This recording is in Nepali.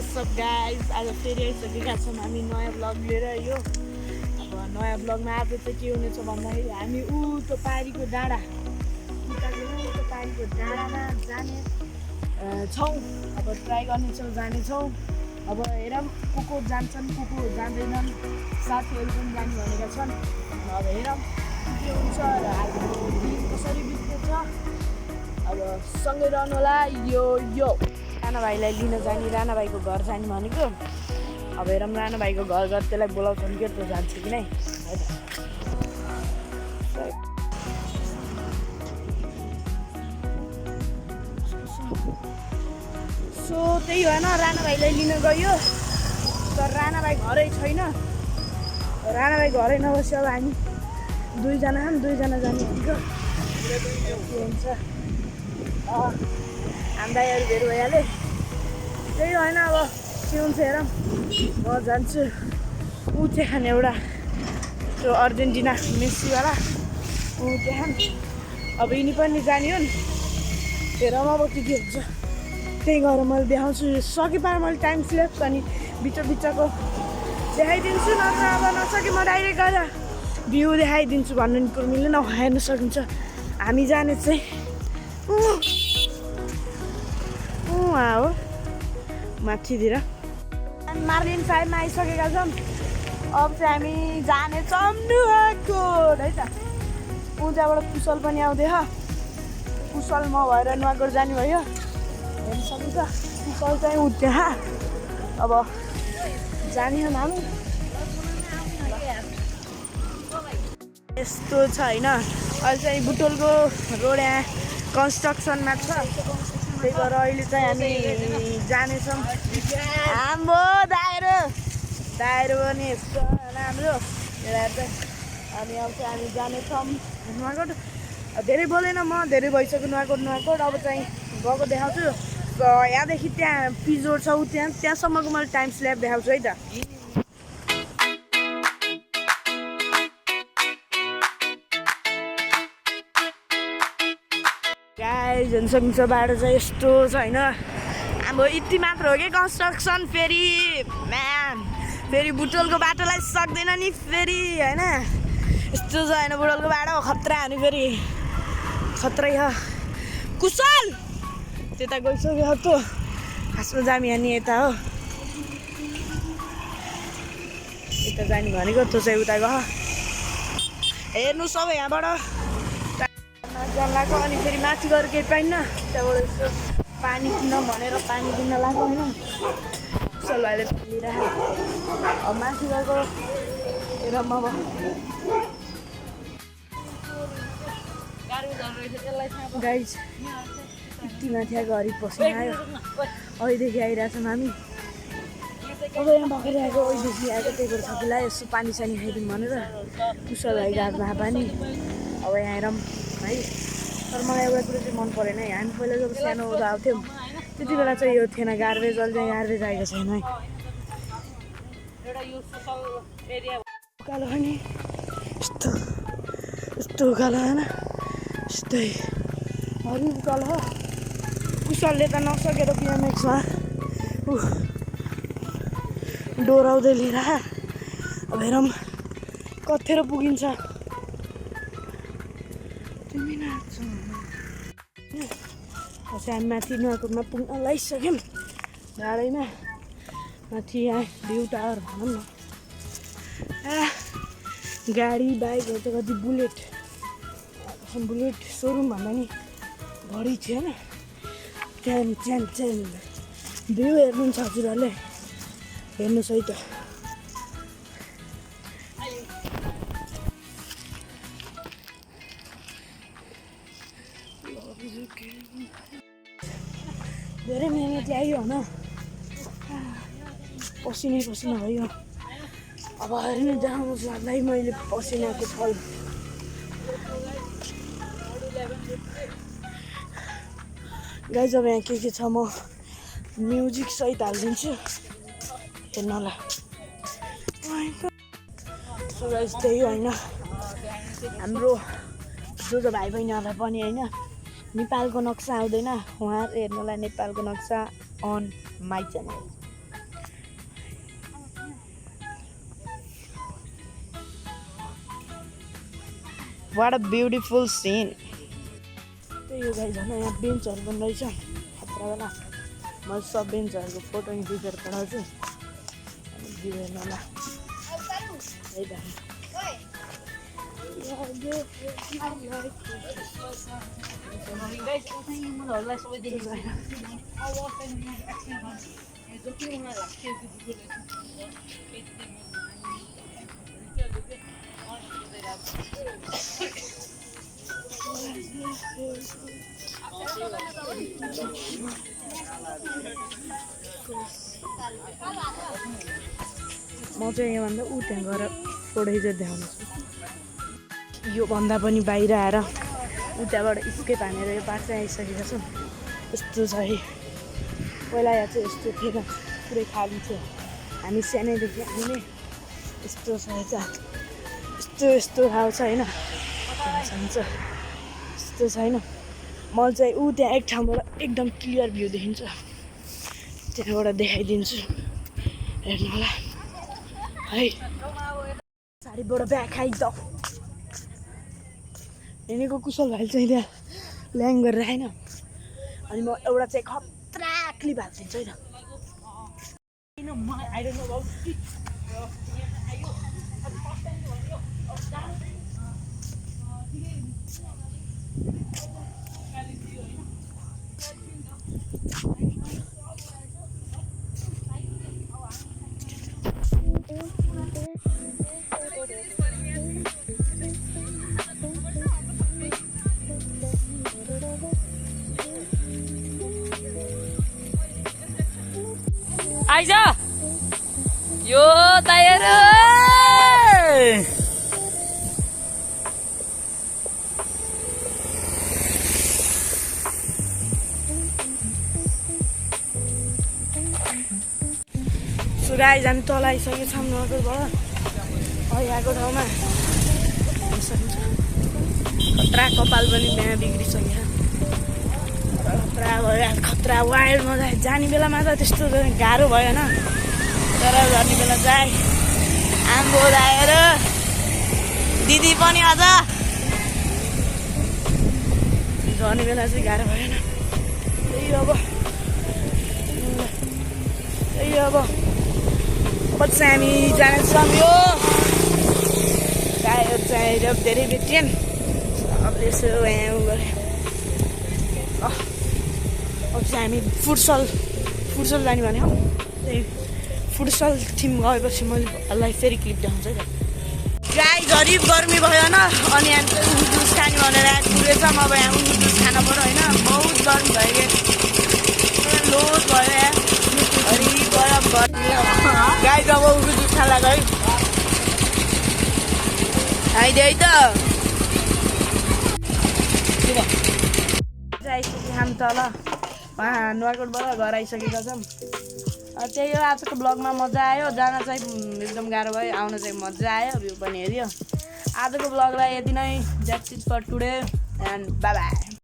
What's up guys? आज फेरि आइसकेका छौँ हामी नयाँ ब्लग लिएर यो अब नयाँ ब्लगमा आज चाहिँ के हुनेछ भन्दाखेरि हामी उतो पारीको डाँडा उतो पारीको डाँडामा जाने छौँ। अब ट्राई गर्नेछौँ जानेछौँ। अब हेरौँ को जान्छन् को जाँदैनन् साथीहरू पनि जाने भनेका छन्। अब हेरौँ के हुन्छ र आजको दिन कसरी बित्दैछ। अब सँगै रहनु होला। यो राणा भाइलाई लिन जाने राणा भाइको घर जाने भनेको। अब हेरौँ राणा भाइको घर त्यसलाई बोलाउँछन् के त जान्छ कि नै है त। सो त्यही होइन राणा भाइलाई लिन गयो तर राणा भाइ घरै छैन। राणा भाइ घरै नबसी अब हामी दुईजना जाने भनेको के हुन्छ। हामी दाइहरू भेट भइहाल्यो। त्यही होइन अब के हुन्छ हेरौँ। म जान्छु ऊ त्यहाँ एउटा त्यो अर्जेन्टिना मेस्सीवाला ऊ त्यहाँ। अब यिनी पनि जाने हुन्। हेरौँ अब के हुन्छ। त्यही गरेर मैले देखाउँछु सके पाएर मैले टाइम स्ल्याप्स अनि बिचको देखाइदिन्छु। नत्र अब नसके म डाइरेक्ट गएर भ्यू देखाइदिन्छु भन्नु नि कुरो मिल्दैन। हेर्न सकिन्छ हामी जाने चाहिँ उहाँ हो माथितिर मार्लिन फाइभमा आइसकेका छौँ। अब चाहिँ हामी जानेछौँ नुवाकोट है त। ऊ त्यहाँबाट कुशल पनि आउँदैछ। कुशल म भएर नुवाकोट जाने भयो। हेर्न सकिन्छ कुशल चाहिँ ऊ त्यहाँ। अब जाने हो हामी यस्तो छ होइन। अहिले चाहिँ बुटोलको रोड यहाँ कन्स्ट्रक्सनमा छ। त्यही भएर अहिले चाहिँ हामी जानेछौँ। हाम्रो दाइरो पनि यस्तो राम्रो मिलाएर चाहिँ अनि अब चाहिँ हामी जानेछौँ नुवाकोट। धेरै बोलेन म धेरै भइसक्यो नुवाकोट। अब चाहिँ गएको देखाउँछु। यहाँदेखि त्यहाँ पिजोड छ ऊ त्यहाँसम्मको मैले टाइम स्ल्याप देखाउँछु है त। गाइज हेर्न सकिन्छ बाटो चाहिँ यस्तो छ होइन। अब यति मात्र हो कि कन्स्ट्रक्सन। फेरि बुटोलको बाटोलाई सक्दैन नि फेरि होइन। यस्तो छ होइन बुटोलको बाटो खतरा हानि फेरि खत्रै हो। कुशल त्यता गइसक्यो त खासमा जामी हानी यता हो। यता जाने भनेको त्यो चाहिँ उता गयो। हेर्नु सबै यहाँबाट जान लाग्यो। अनि फेरि माथि गएर केही पाइन्न। त्यहाँबाट यसो पानी किन भनेर पानी किन्न लाग्यो होइन। कुशल भाइले लिइरहेको अब माथि गएको हेरौँ। अब गाइज यति माथि आएको हरि पसिना आयो। अहिलेदेखि आइरहेछौँ हामी। अब यहाँ भर्खरै आएको अहिलेदेखि आएको। त्यही भएर सबैलाई यसो पानी सानी खाइदिउँ भनेर कुशल भाइ गाडमा पानी। अब यहाँ हेरौँ है। तर मलाई एउटा कुरो चाहिँ मन परेन है। हामी पहिला जब सानो हुँदा आउँथ्यौँ त्यति बेला चाहिँ यो थिएन गार्बेज। अहिले चाहिँ गार्बेज आएको छैन है। उकालो नि यस्तो उकालो होइन यस्तै हरि उकालो हो। कुशलले त नसकेर पिएमएक्समा डोराउँदै लिएर अब हेरौँ कतिखेर पुगिन्छ। हामी माथि नुवाकोटमा पुग्न लागिसक्यौँ। गाडीमा माथि यहाँ भ्यू टावर भनौँ न। गाडी बाइकहरू त कति बुलेट सोरुम भन्दा नि बढी थियो होइन। त्यहाँ भ्यू हेर्नुहुन्छ हजुरहरूले हेर्नुहोस् है त। धेरै मेहनत लाग्यो होइन। पसिना भयो। अब हेर्नु देखाउनुहोस् लाग्दै मैले पसिनाको फल। गाइज अब यहाँ के छ म म्युजिक सहित हालिदिन्छु हेर्नु होला। सो गाइज त्यही होइन हाम्रो जो भाइ बहिनीहरूलाई पनि होइन नेपालको नक्सा आउँदैन उहाँहरू हेर्नुलाई नेपालको नक्सा on my channel. What a beautiful scene. त्यही हो गाइज होइन यहाँ बेन्चहरू पनि रहेछ खतरा बेला। मैले सब बेन्चहरूको फोटो खिचेर पठाउँछु अनि दिँदैन होला है त। म चाहिँ यहाँभन्दा ऊ त्यहाँ गएर फोटो खिचेर देखाउनेछु। यो भन्दा पनि बाहिर आएर उताबाट स्केप हानेर यो पार्क चाहिँ आइसकेको छु। यस्तो छ है, पहिला यहाँ चाहिँ यस्तो थिएन, पुरै खाली थियो। हामी सानैदेखि हामीले यस्तो छ यता यस्तो यस्तो खाएको छ होइन, हुन्छ यस्तो छैन। मैले चाहिँ ऊ त्यहाँ एक ठाउँबाट एकदम क्लियर भ्यू देखिन्छ, त्यहाँबाट देखाइदिन्छु हेर्नु होला है। साडीबाट ब्याग आइज हिँडेको कुशल भाइ चाहिँ त्यहाँ ल्याङ गरेर आएन, अनि म एउटा चाहिँ खतरा क्लिप हालिदिन्छु है त। आइज यो तयार गाइज हामी तल आइसकेको छौँ नगरबाट। यहाँको ठाउँमा खतरा कपाल पनि बिहा बिग्रिसक्यो, खतरा भयो खतरा वाइल्ड मजा। जाने बेलामा त त्यस्तो गाह्रो भएन, तर गर्ने बेला चाहिँ आम्बो आएर दिदी पनि अझ गर्ने बेला चाहिँ गाह्रो भएन। त्यही अब चाहिँ हामी जानेछौँ। यो टायर चाहिँ धेरै भेटिएन, अब यसो यहाँ उ गरेँ। अब चाहिँ हामी फुटसल जाने भने हो, त्यही फुटसल थिम गएपछि मैले यसलाई फेरि क्लिप देखाउँछु है त। गाई झरिब गर्मी भयो न, अनि हामी चाहिँ जुस खाने भनेर पुगेछौँ। अब यहाँ जुस खान पऱ्यो होइन, बहुत गर्मी भयो कि लोड भयो यहाँ गाई। जब जुस खान लाग्यो है आइदियो है त। आइसक्यो हामी तल नुवाकोटबाट घर आइसकेका छौँ। त्यही हो आजको ब्लगमा मजा आयो, जान चाहिँ एकदम गाह्रो भयो, आउन चाहिँ मजा आयो, भ्यू पनि हेऱ्यो। आजको ब्लगलाई यति नै, that's it for today and bye by.